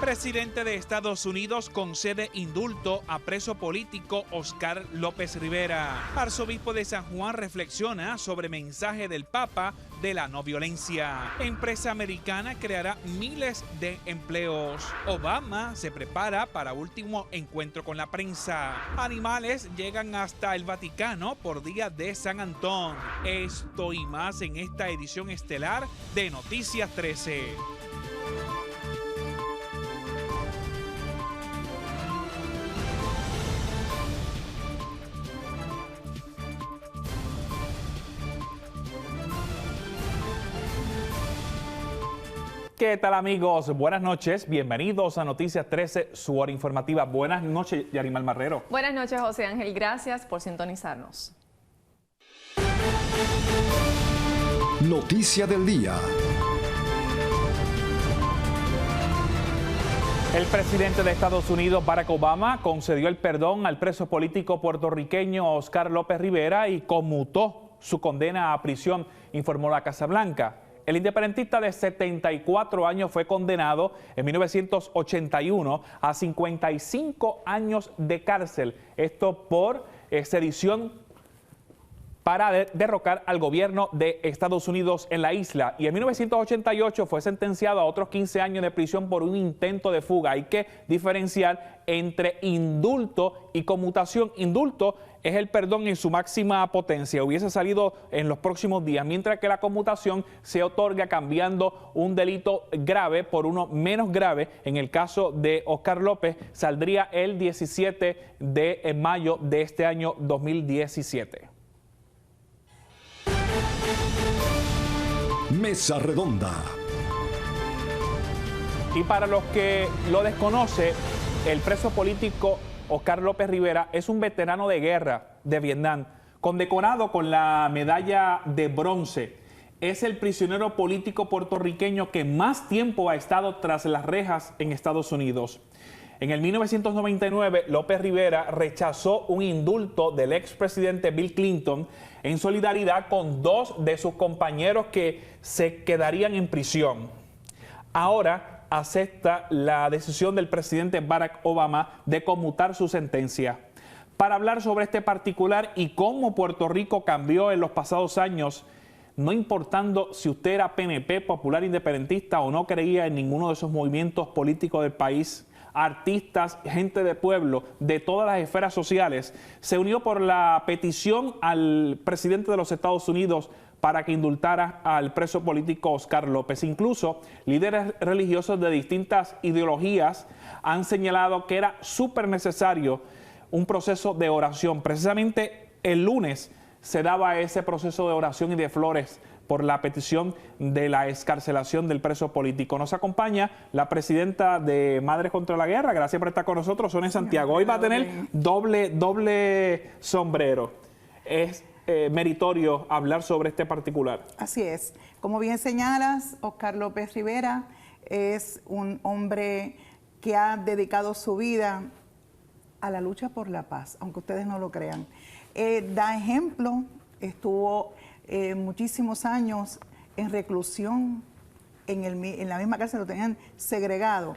Presidente de Estados Unidos concede indulto a preso político Oscar López Rivera. Arzobispo de San Juan reflexiona sobre mensaje del Papa de la no violencia. Empresa americana creará miles de empleos. Obama se prepara para último encuentro con la prensa. Animales llegan hasta el Vaticano por día de San Antón. Esto y más en esta edición estelar de Noticias 13. ¿Qué tal, amigos? Buenas noches, bienvenidos a Noticias 13, su hora informativa. Buenas noches, Yarimal Marrero. Buenas noches, José Ángel, gracias por sintonizarnos. Noticia del día. El presidente de Estados Unidos, Barack Obama, concedió el perdón al preso político puertorriqueño Oscar López Rivera y conmutó su condena a prisión, informó la Casa Blanca. El independentista de 74 años fue condenado en 1981 a 55 años de cárcel. Esto por sedición para derrocar al gobierno de Estados Unidos en la isla. Y en 1988 fue sentenciado a otros 15 años de prisión por un intento de fuga. Hay que diferenciar entre indulto y conmutación. Indulto es el perdón en su máxima potencia, hubiese salido en los próximos días, mientras que la conmutación se otorga cambiando un delito grave por uno menos grave. En el caso de Oscar López, saldría el 17 de mayo de este año 2017. Mesa Redonda. Y para los que lo desconocen, el preso político Oscar López Rivera es un veterano de guerra de Vietnam, condecorado con la medalla de bronce. Es el prisionero político puertorriqueño que más tiempo ha estado tras las rejas en Estados Unidos. En el 1999, López Rivera rechazó un indulto del expresidente Bill Clinton en solidaridad con dos de sus compañeros que se quedarían en prisión. Ahora acepta la decisión del presidente Barack Obama de conmutar su sentencia. Para hablar sobre este particular y cómo Puerto Rico cambió en los pasados años, no importando si usted era PNP, popular, independentista o no creía en ninguno de esos movimientos políticos del país, artistas, gente de pueblo, de todas las esferas sociales, se unió por la petición al presidente de los Estados Unidos para que indultara al preso político Oscar López. Incluso líderes religiosos de distintas ideologías han señalado que era súper necesario un proceso de oración. Precisamente el lunes se daba ese proceso de oración y de flores por la petición de la excarcelación del preso político. Nos acompaña la presidenta de Madres contra la Guerra. Gracias por estar con nosotros, Sonia Santiago. Hoy va a tener doble sombrero. Es meritorio hablar sobre este particular. Así es. Como bien señalas, Oscar López Rivera es un hombre que ha dedicado su vida a la lucha por la paz, aunque ustedes no lo crean. Da ejemplo, estuvo muchísimos años en reclusión, en la misma cárcel lo tenían segregado.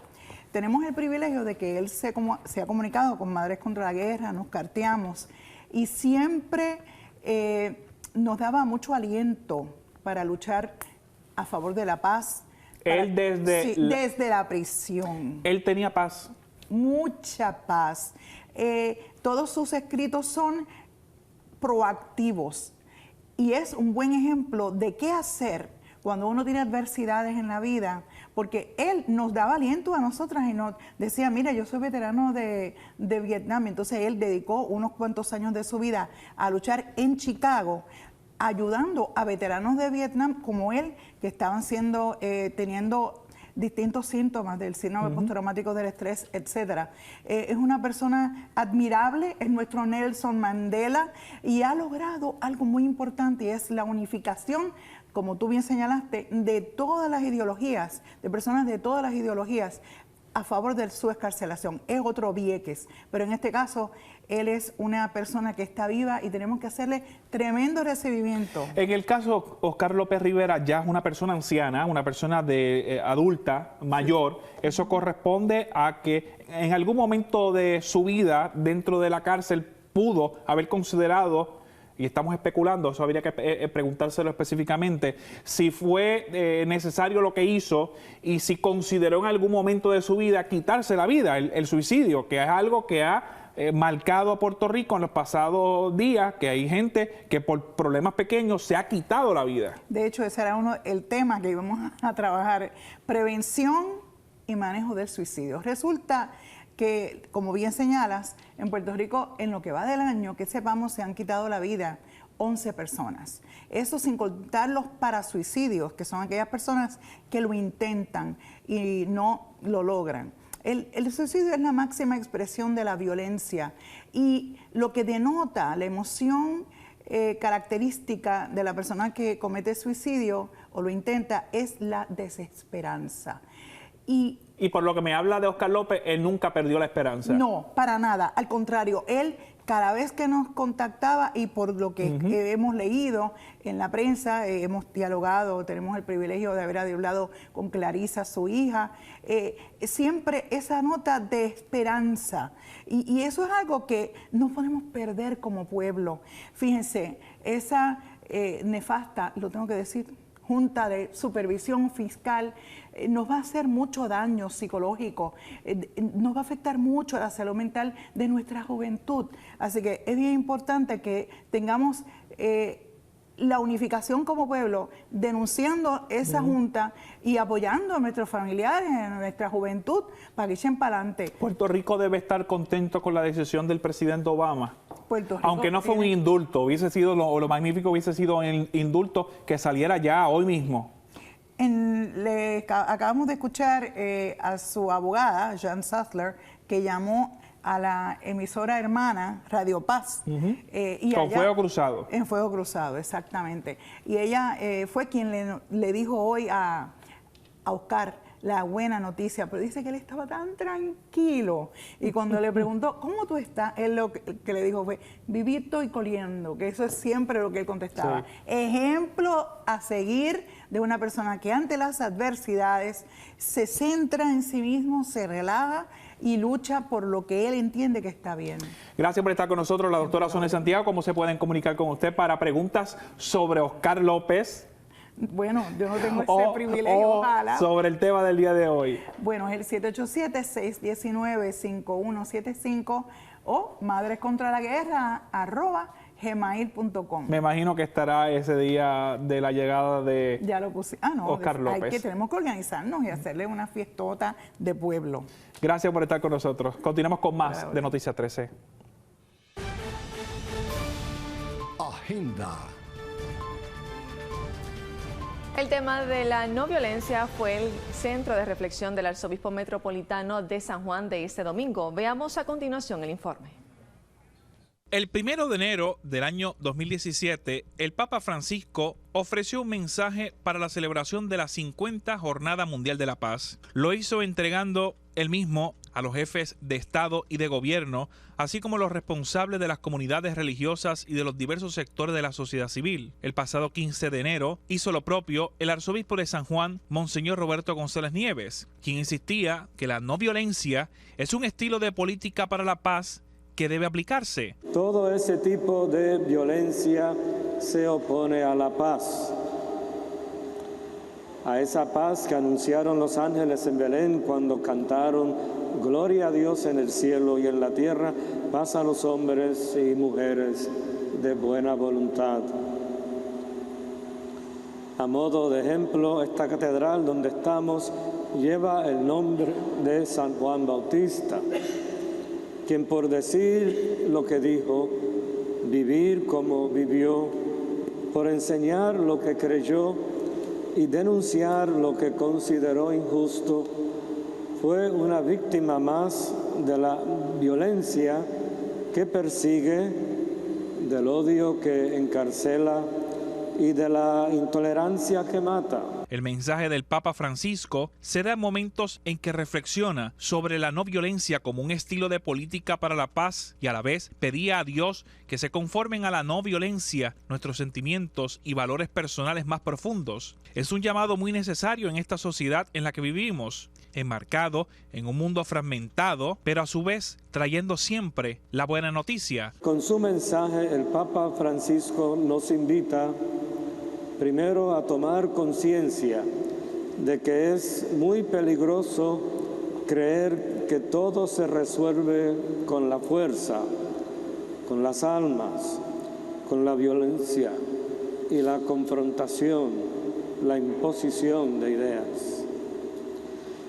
Tenemos el privilegio de que él se ha comunicado con Madres contra la Guerra, nos carteamos y siempre nos daba mucho aliento para luchar a favor de la paz. Él desde la prisión. Él tenía paz. Mucha paz. Todos sus escritos son proactivos y es un buen ejemplo de qué hacer cuando uno tiene adversidades en la vida, porque él nos daba aliento a nosotras y nos decía, mira, yo soy veterano de Vietnam. Entonces él dedicó unos cuantos años de su vida a luchar en Chicago, ayudando a veteranos de Vietnam como él, que estaban teniendo distintos síntomas del síndrome postraumático del estrés, etcétera. Es una persona admirable, es nuestro Nelson Mandela y ha logrado algo muy importante y es la unificación, como tú bien señalaste, de todas las ideologías, de personas de todas las ideologías a favor de su excarcelación. Es otro Vieques, pero en este caso él es una persona que está viva y tenemos que hacerle tremendo recibimiento. En el caso Oscar López Rivera ya es una persona anciana, una persona adulta, mayor. Eso corresponde a que en algún momento de su vida dentro de la cárcel pudo haber considerado, y estamos especulando, eso habría que preguntárselo específicamente, si fue necesario lo que hizo y si consideró en algún momento de su vida quitarse la vida, el suicidio, que es algo que ha marcado a Puerto Rico en los pasados días, que hay gente que por problemas pequeños se ha quitado la vida. De hecho, ese era el tema que íbamos a trabajar, prevención y manejo del suicidio. Resulta que, como bien señalas, en Puerto Rico, en lo que va del año, que sepamos, se han quitado la vida 11 personas. Eso sin contar los parasuicidios, que son aquellas personas que lo intentan y no lo logran. El suicidio es la máxima expresión de la violencia y lo que denota la emoción característica de la persona que comete suicidio o lo intenta es la desesperanza. Y por lo que me habla de Oscar López, él nunca perdió la esperanza. No, para nada. Al contrario, él cada vez que nos contactaba y por lo que hemos leído en la prensa, hemos dialogado, tenemos el privilegio de haber hablado con Clarisa, su hija, siempre esa nota de esperanza. Y eso es algo que no podemos perder como pueblo. Fíjense, esa nefasta, lo tengo que decir, Junta de Supervisión Fiscal nos va a hacer mucho daño psicológico, nos va a afectar mucho la salud mental de nuestra juventud. Así que es bien importante que tengamos la unificación como pueblo, denunciando esa junta y apoyando a nuestros familiares, a nuestra juventud, para que echen para adelante. Puerto Rico debe estar contento con la decisión del presidente Obama. Aunque no fue un indulto, hubiese sido lo magnífico hubiese sido el indulto que saliera ya hoy mismo. Acabamos de escuchar a su abogada, Jan Sattler, que llamó a la emisora hermana Radio Paz. Y con Fuego Cruzado. En Fuego Cruzado, exactamente. Y ella fue quien le dijo hoy a Oscar la buena noticia, pero dice que él estaba tan tranquilo. Y cuando le preguntó, ¿cómo tú estás? Él lo que le dijo fue, vivito y coliendo, que eso es siempre lo que él contestaba. Sí. Ejemplo a seguir de una persona que ante las adversidades se centra en sí mismo, se relaja y lucha por lo que él entiende que está bien. Gracias por estar con nosotros, la doctora Sonia Santiago. ¿Cómo se pueden comunicar con usted para preguntas sobre Oscar López? Bueno, yo no tengo ese privilegio, ojalá. Sobre el tema del día de hoy. Bueno, es el 787-619-5175 o madrescontralaguerra@gmail.com. Me imagino que estará ese día de la llegada de ya lo puse. Oscar López. Tenemos que organizarnos y hacerle una fiestota de pueblo. Gracias por estar con nosotros. Continuamos con más de Noticias 13. Agenda. El tema de la no violencia fue el centro de reflexión del arzobispo metropolitano de San Juan de este domingo. Veamos a continuación el informe. El 1 de enero del año 2017, el Papa Francisco ofreció un mensaje para la celebración de la 50 Jornada Mundial de la Paz. Lo hizo entregando él mismo a los jefes de Estado y de Gobierno, así como los responsables de las comunidades religiosas y de los diversos sectores de la sociedad civil. El pasado 15 de enero hizo lo propio el arzobispo de San Juan, Monseñor Roberto González Nieves, quien insistía que la no violencia es un estilo de política para la paz que debe aplicarse. Todo ese tipo de violencia se opone a la paz. A esa paz que anunciaron los ángeles en Belén cuando cantaron Gloria a Dios en el cielo y en la tierra, paz a los hombres y mujeres de buena voluntad. A modo de ejemplo, esta catedral donde estamos lleva el nombre de San Juan Bautista, quien por decir lo que dijo, vivir como vivió, por enseñar lo que creyó y denunciar lo que consideró injusto, fue una víctima más de la violencia que persigue, del odio que encarcela y de la intolerancia que mata. El mensaje del Papa Francisco se da en momentos en que reflexiona sobre la no violencia como un estilo de política para la paz y a la vez pedía a Dios que se conformen a la no violencia nuestros sentimientos y valores personales más profundos. Es un llamado muy necesario en esta sociedad en la que vivimos, enmarcado en un mundo fragmentado, pero a su vez trayendo siempre la buena noticia. Con su mensaje, el Papa Francisco nos invita primero a tomar conciencia de que es muy peligroso creer que todo se resuelve con la fuerza, con las armas, con la violencia y la confrontación, la imposición de ideas.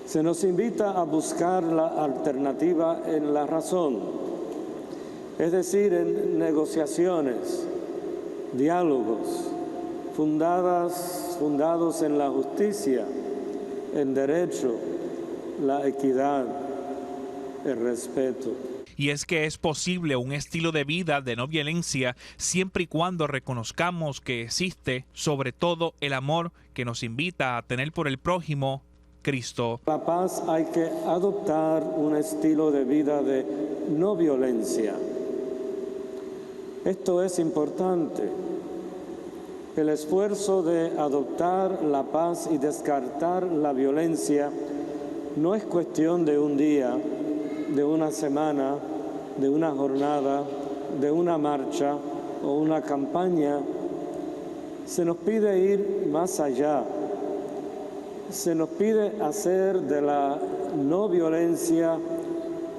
Se nos invita a buscar la alternativa en la razón, es decir, en negociaciones, diálogos, fundados en la justicia, el derecho, la equidad, el respeto. Y es que es posible un estilo de vida de no violencia siempre y cuando reconozcamos que existe, sobre todo, el amor que nos invita a tener por el prójimo, Cristo. La paz hay que adoptar un estilo de vida de no violencia. Esto es importante. El esfuerzo de adoptar la paz y descartar la violencia no es cuestión de un día, de una semana, de una jornada, de una marcha o una campaña. Se nos pide ir más allá. Se nos pide hacer de la no violencia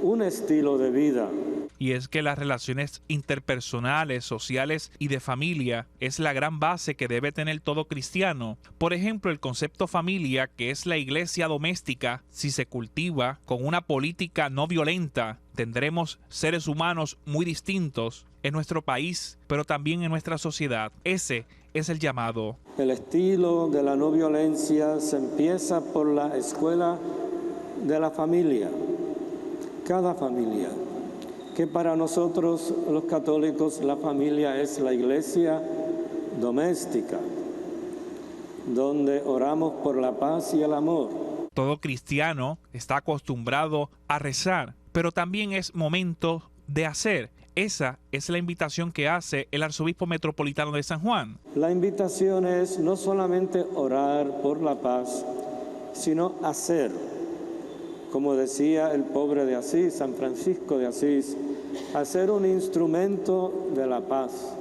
un estilo de vida. Y es que las relaciones interpersonales, sociales y de familia es la gran base que debe tener todo cristiano. Por ejemplo, el concepto familia, que es la iglesia doméstica, si se cultiva con una política no violenta, tendremos seres humanos muy distintos en nuestro país, pero también en nuestra sociedad. Ese es el llamado. El estilo de la no violencia se empieza por la escuela de la familia, cada familia, que para nosotros los católicos la familia es la iglesia doméstica, donde oramos por la paz y el amor. Todo cristiano está acostumbrado a rezar, pero también es momento de hacer. Esa es la invitación que hace el Arzobispo Metropolitano de San Juan. La invitación es no solamente orar por la paz, sino hacer. Como decía el pobre de Asís, San Francisco de Asís, hacer un instrumento de la paz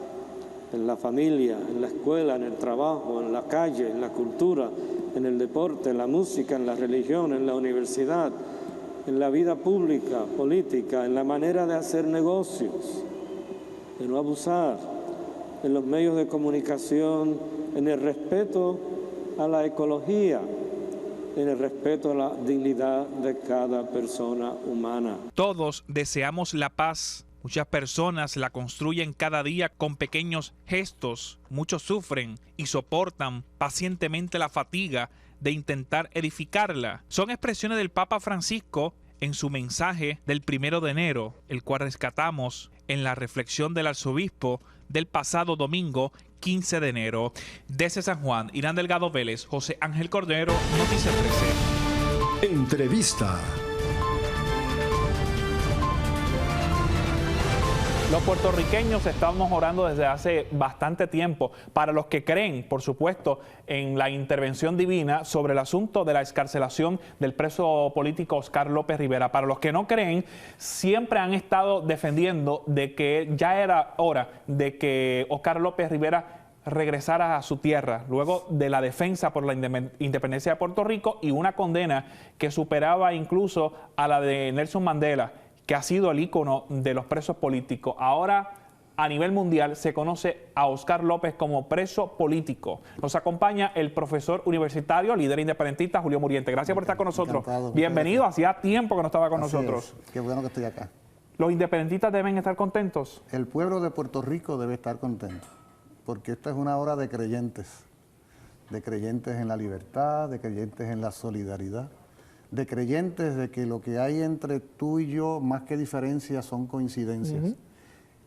en la familia, en la escuela, en el trabajo, en la calle, en la cultura, en el deporte, en la música, en la religión, en la universidad, en la vida pública, política, en la manera de hacer negocios, de no abusar, en los medios de comunicación, en el respeto a la ecología, en el respeto a la dignidad de cada persona humana. Todos deseamos la paz. Muchas personas la construyen cada día con pequeños gestos. Muchos sufren y soportan pacientemente la fatiga de intentar edificarla. Son expresiones del Papa Francisco en su mensaje del 1 de enero, el cual rescatamos en la reflexión del arzobispo del pasado domingo 15 de enero. Desde San Juan, Irán Delgado Vélez, José Ángel Cordero, Noticias 13. Entrevista. Los puertorriqueños estamos orando desde hace bastante tiempo, para los que creen, por supuesto, en la intervención divina sobre el asunto de la excarcelación del preso político Oscar López Rivera. Para los que no creen, siempre han estado defendiendo de que ya era hora de que Oscar López Rivera regresara a su tierra, luego de la defensa por la independencia de Puerto Rico y una condena que superaba incluso a la de Nelson Mandela, que ha sido el ícono de los presos políticos. Ahora, a nivel mundial, se conoce a Oscar López como preso político. Nos acompaña el profesor universitario, líder independentista, Julio Muriente. Gracias por estar con nosotros. Encantado. Bienvenido, hacía tiempo que no estaba con nosotros. Qué bueno que estoy acá. ¿Los independentistas deben estar contentos? El pueblo de Puerto Rico debe estar contento, porque esta es una hora de creyentes en la libertad, de creyentes en la solidaridad, de creyentes de que lo que hay entre tú y yo, más que diferencias, son coincidencias.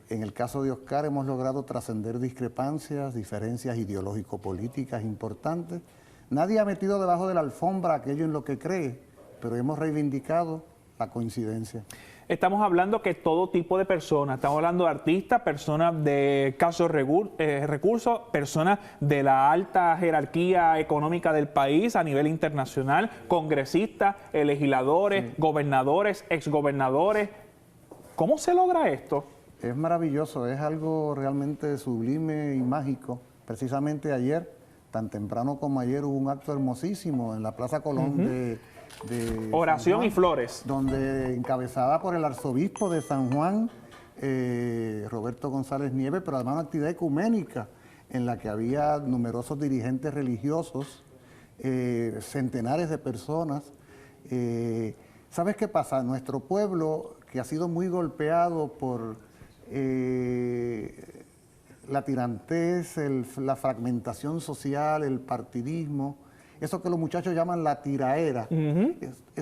En el caso de Oscar hemos logrado trascender discrepancias, diferencias ideológico-políticas importantes. Nadie ha metido debajo de la alfombra aquello en lo que cree, pero hemos reivindicado la coincidencia. Estamos hablando que todo tipo de personas, estamos hablando de artistas, personas de escasos recursos, personas de la alta jerarquía económica del país a nivel internacional, congresistas, legisladores, gobernadores, exgobernadores. ¿Cómo se logra esto? Es maravilloso, es algo realmente sublime y mágico. Precisamente ayer, tan temprano como ayer, hubo un acto hermosísimo en la Plaza Colón de Oración San Juan, y flores. donde encabezada por el arzobispo de San Juan, Roberto González Nieves, pero además una actividad ecuménica en la que había numerosos dirigentes religiosos, centenares de personas. ¿Sabes qué pasa? Nuestro pueblo, que ha sido muy golpeado por la tirantez, la fragmentación social, el partidismo, eso que los muchachos llaman la tiraera.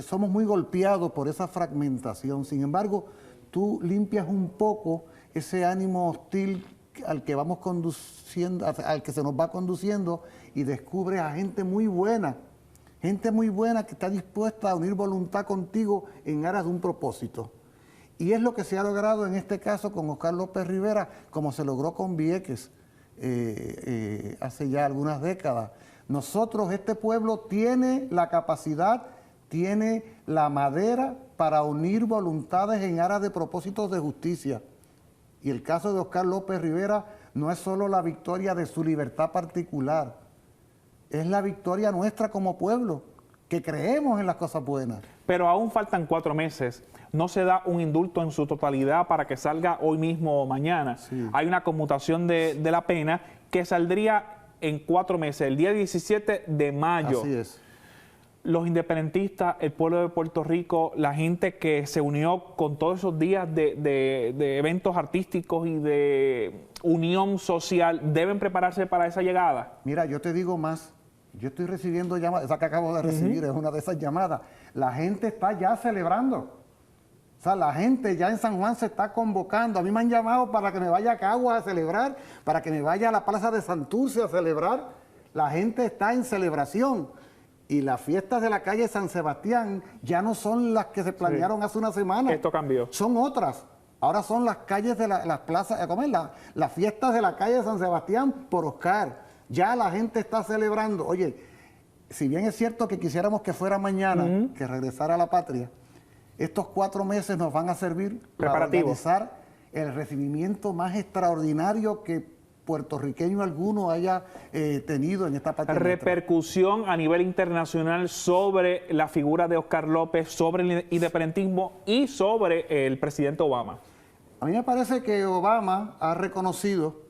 Somos muy golpeados por esa fragmentación. Sin embargo, tú limpias un poco ese ánimo hostil al que vamos conduciendo, al que se nos va conduciendo, y descubres a gente muy buena que está dispuesta a unir voluntad contigo en aras de un propósito. Y es lo que se ha logrado en este caso con Oscar López Rivera, como se logró con Vieques hace ya algunas décadas. Nosotros, este pueblo tiene la capacidad, tiene la madera para unir voluntades en aras de propósitos de justicia. Y el caso de Oscar López Rivera no es solo la victoria de su libertad particular, es la victoria nuestra como pueblo, que creemos en las cosas buenas. Pero aún faltan 4 meses. No se da un indulto en su totalidad para que salga hoy mismo o mañana. Sí. Hay una conmutación de la pena que saldría en 4 meses, el día 17 de mayo. Así es. Los independentistas, el pueblo de Puerto Rico, la gente que se unió con todos esos días de eventos artísticos y de unión social, ¿deben prepararse para esa llegada? Mira, yo te digo más. Yo estoy recibiendo llamadas, esa que acabo de recibir es una de esas llamadas. La gente está ya celebrando. O sea, la gente ya en San Juan se está convocando. A mí me han llamado para que me vaya a Caguas a celebrar, para que me vaya a la Plaza de Santurce a celebrar. La gente está en celebración. Y las fiestas de la calle San Sebastián ya no son las que se planearon hace una semana. Esto cambió. Son otras. Ahora son las calles de las plazas, ¿cómo es? Las fiestas de la calle San Sebastián por Oscar. Ya la gente está celebrando. Oye, si bien es cierto que quisiéramos que fuera mañana, que regresara a la patria, estos 4 meses nos van a servir para organizar el recibimiento más extraordinario que puertorriqueño alguno haya tenido en esta patria. Repercusión a nivel internacional sobre la figura de Oscar López, sobre el independentismo y sobre el presidente Obama. A mí me parece que Obama ha reconocido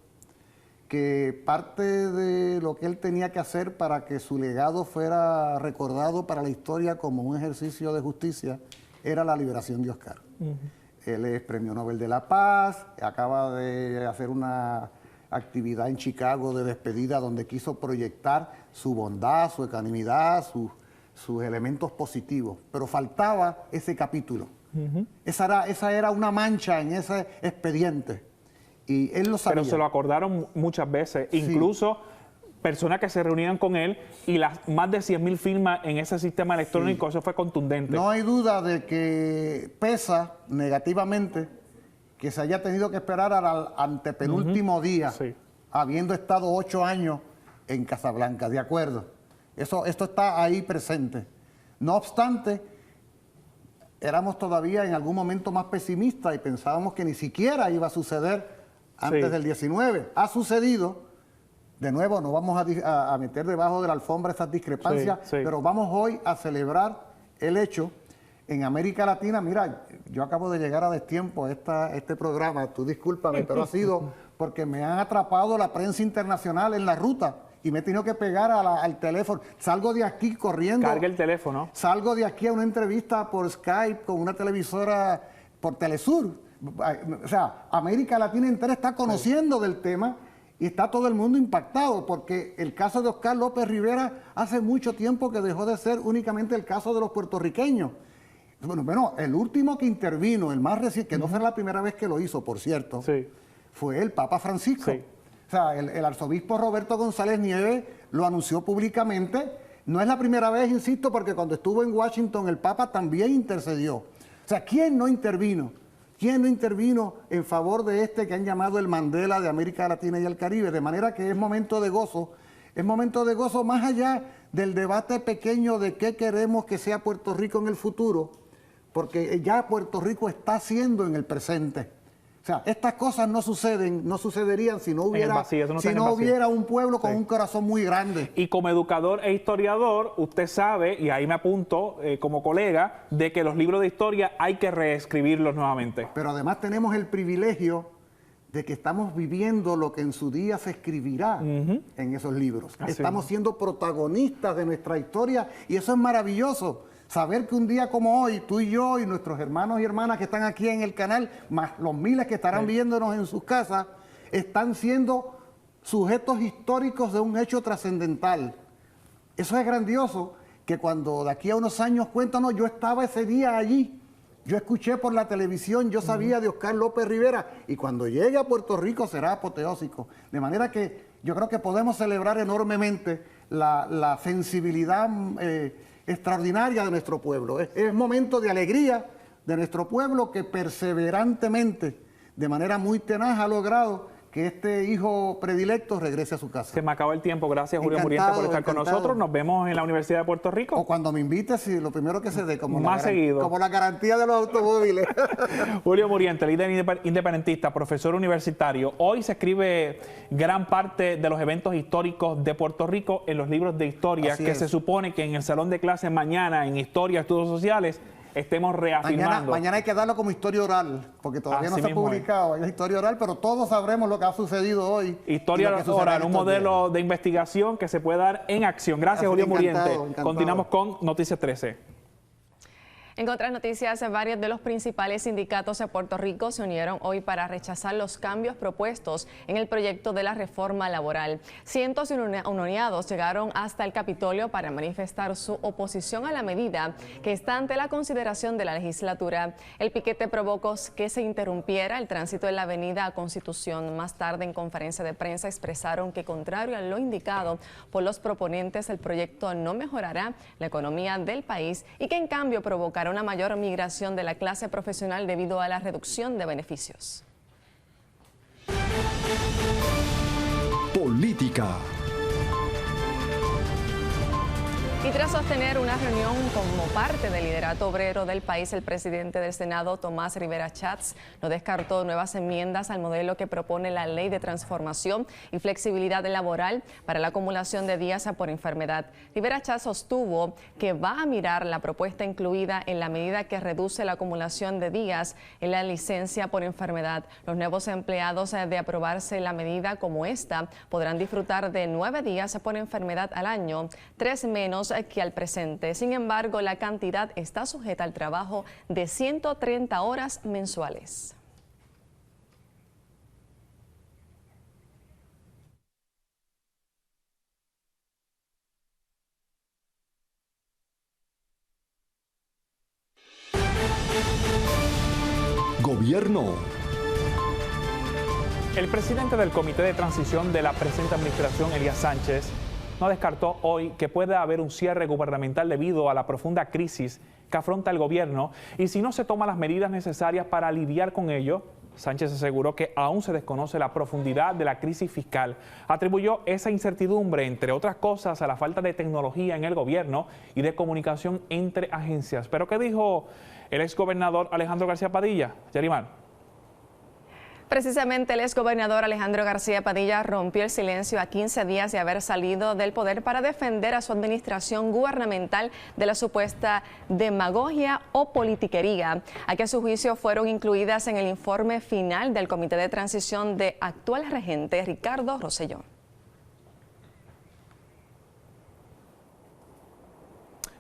que parte de lo que él tenía que hacer para que su legado fuera recordado para la historia como un ejercicio de justicia era la liberación de Oscar. Él es Premio Nobel de la Paz, acaba de hacer una actividad en Chicago de despedida donde quiso proyectar su bondad, su ecuanimidad, sus elementos positivos, pero faltaba ese capítulo. Esa era una mancha en ese expediente. Y él lo sabía. Pero se lo acordaron muchas veces, incluso personas que se reunían con él y las más de 100.000 firmas en ese sistema electrónico, eso fue contundente. No hay duda de que pesa negativamente que se haya tenido que esperar al antepenúltimo día, habiendo estado 8 años en Casablanca, ¿de acuerdo? Esto está ahí presente. No obstante, éramos todavía en algún momento más pesimistas y pensábamos que ni siquiera iba a suceder antes del 19. Ha sucedido. De nuevo, no vamos a meter debajo de la alfombra esas discrepancias, pero vamos hoy a celebrar el hecho. En América Latina, mira, yo acabo de llegar a destiempo a este programa, tú discúlpame, pero ha sido porque me han atrapado la prensa internacional en la ruta y me he tenido que pegar al teléfono. Salgo de aquí corriendo. Carga el teléfono. Salgo de aquí a una entrevista por Skype con una televisora por Telesur. O sea, América Latina entera está conociendo del tema y está todo el mundo impactado porque el caso de Oscar López Rivera hace mucho tiempo que dejó de ser únicamente el caso de los puertorriqueños. Bueno, el último que intervino, el más reciente, que no fue la primera vez que lo hizo, por cierto, fue el Papa Francisco. O sea, el arzobispo Roberto González Nieves lo anunció públicamente No es la primera vez, insisto, porque cuando estuvo en Washington el Papa también intercedió. O sea, ¿quién no intervino? ¿Quién no intervino en favor de este que han llamado el Mandela de América Latina y el Caribe? De manera que es momento de gozo más allá del debate pequeño de qué queremos que sea Puerto Rico en el futuro, porque ya Puerto Rico está haciendo en el presente. O sea, estas cosas no sucederían si no hubiera un pueblo con un corazón muy grande. Y como educador e historiador, usted sabe, y ahí me apunto como colega, de que los libros de historia hay que reescribirlos nuevamente. Pero además tenemos el privilegio de que estamos viviendo lo que en su día se escribirá en esos libros. Estamos siendo protagonistas de nuestra historia y eso es maravilloso. Saber que un día como hoy, tú y yo y nuestros hermanos y hermanas que están aquí en el canal, más los miles que estarán viéndonos en sus casas, están siendo sujetos históricos de un hecho trascendental. Eso es grandioso, que cuando de aquí a unos años cuentan, no, yo estaba ese día allí, yo escuché por la televisión, yo sabía de Oscar López Rivera, y cuando llegue a Puerto Rico será apoteósico. De manera que yo creo que podemos celebrar enormemente la sensibilidad extraordinaria de nuestro pueblo. Es momento de alegría de nuestro pueblo que perseverantemente, de manera muy tenaz, ha logrado que este hijo predilecto regrese a su casa. Se me acabó el tiempo. Gracias, Julio Muriente, por estar con nosotros. Nos vemos en la Universidad de Puerto Rico. O cuando me invites, sí, lo primero que se dé, como más seguido, como la garantía de los automóviles. Julio Muriente, líder independentista, profesor universitario. Hoy se escribe gran parte de los eventos históricos de Puerto Rico en los libros de historia, que se supone que en el salón de clases mañana, en Historia, Estudios Sociales, estemos reafirmando. Mañana hay que darlo como historia oral, porque todavía no se ha publicado. Es historia oral, pero todos sabremos lo que ha sucedido hoy. Historia oral, un modelo de investigación que se puede dar en acción. Gracias, Julio Muriente. Continuamos con Noticias 13. En otras noticias, varios de los principales sindicatos de Puerto Rico se unieron hoy para rechazar los cambios propuestos en el proyecto de la reforma laboral. Cientos de unionados llegaron hasta el Capitolio para manifestar su oposición a la medida que está ante la consideración de la legislatura. El piquete provocó que se interrumpiera el tránsito en la avenida Constitución. Más tarde, en conferencia de prensa, expresaron que, contrario a lo indicado por los proponentes, el proyecto no mejorará la economía del país y que, en cambio, provocará una mayor migración de la clase profesional debido a la reducción de beneficios. Política. Y tras sostener una reunión como parte del liderato obrero del país, el presidente del Senado, Tomás Rivera Chats, no descartó nuevas enmiendas al modelo que propone la Ley de Transformación y Flexibilidad Laboral para la acumulación de días por enfermedad. Rivera Chats sostuvo que va a mirar la propuesta incluida en la medida que reduce la acumulación de días en la licencia por enfermedad. Los nuevos empleados, de aprobarse la medida como esta, podrán disfrutar de 9 días por enfermedad al año, 3 menos que al presente. Sin embargo, la cantidad está sujeta al trabajo de 130 horas mensuales. Gobierno. El presidente del Comité de Transición de la presente administración, Elías Sánchez, no descartó hoy que pueda haber un cierre gubernamental debido a la profunda crisis que afronta el gobierno y si no se toman las medidas necesarias para lidiar con ello. Sánchez aseguró que aún se desconoce la profundidad de la crisis fiscal. Atribuyó esa incertidumbre, entre otras cosas, a la falta de tecnología en el gobierno y de comunicación entre agencias. ¿Pero qué dijo el exgobernador Alejandro García Padilla? Yarimar. Precisamente el exgobernador Alejandro García Padilla rompió el silencio a 15 días de haber salido del poder para defender a su administración gubernamental de la supuesta demagogia o politiquería, a que a su juicio fueron incluidas en el informe final del Comité de Transición de actual regente Ricardo Rosselló.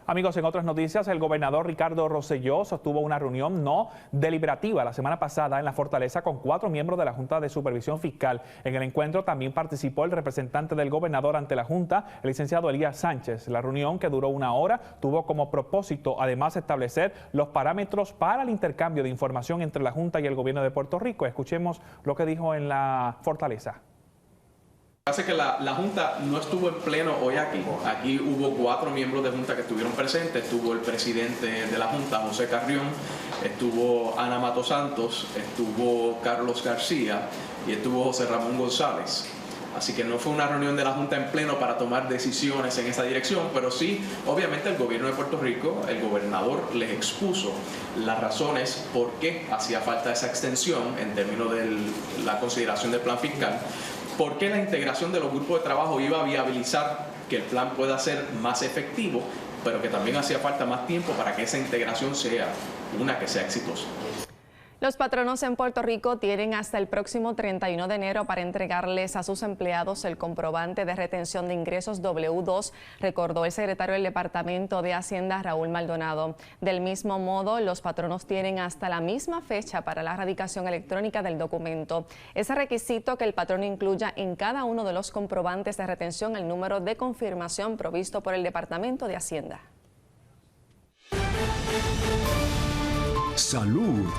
Amigos, en otras noticias, el gobernador Ricardo Rosselló sostuvo una reunión no deliberativa la semana pasada en la Fortaleza con 4 miembros de la Junta de Supervisión Fiscal. En el encuentro también participó el representante del gobernador ante la Junta, el licenciado Elías Sánchez. La reunión, que duró 1 hora, tuvo como propósito además establecer los parámetros para el intercambio de información entre la Junta y el gobierno de Puerto Rico. Escuchemos lo que dijo en la Fortaleza. Pasa que la Junta no estuvo en pleno hoy aquí. Aquí hubo 4 miembros de Junta que estuvieron presentes. Estuvo el presidente de la Junta, José Carrión, estuvo Ana Mato Santos, estuvo Carlos García y estuvo José Ramón González. Así que no fue una reunión de la Junta en pleno para tomar decisiones en esa dirección, pero sí, obviamente el gobierno de Puerto Rico, el gobernador les expuso las razones por qué hacía falta esa extensión en términos de la consideración del plan fiscal, por qué la integración de los grupos de trabajo iba a viabilizar que el plan pueda ser más efectivo, pero que también hacía falta más tiempo para que esa integración sea una que sea exitosa. Los patronos en Puerto Rico tienen hasta el próximo 31 de enero para entregarles a sus empleados el comprobante de retención de ingresos W2, recordó el secretario del Departamento de Hacienda, Raúl Maldonado. Del mismo modo, los patronos tienen hasta la misma fecha para la radicación electrónica del documento. Ese requisito que el patrón incluya en cada uno de los comprobantes de retención el número de confirmación provisto por el Departamento de Hacienda. Salud.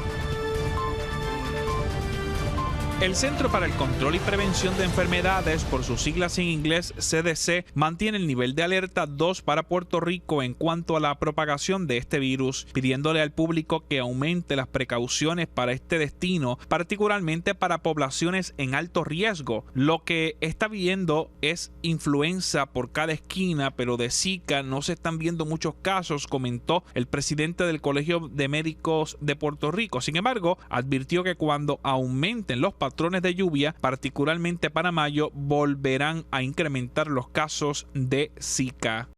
El Centro para el Control y Prevención de Enfermedades, por sus siglas en inglés CDC, mantiene el nivel de alerta 2 para Puerto Rico en cuanto a la propagación de este virus, pidiéndole al público que aumente las precauciones para este destino, particularmente para poblaciones en alto riesgo. Lo que está viendo es influenza por cada esquina, pero de Zika no se están viendo muchos casos, comentó el presidente del Colegio de Médicos de Puerto Rico. Sin embargo, advirtió que cuando aumenten los patrones de lluvia, particularmente para mayo, volverán a incrementar los casos de Zika.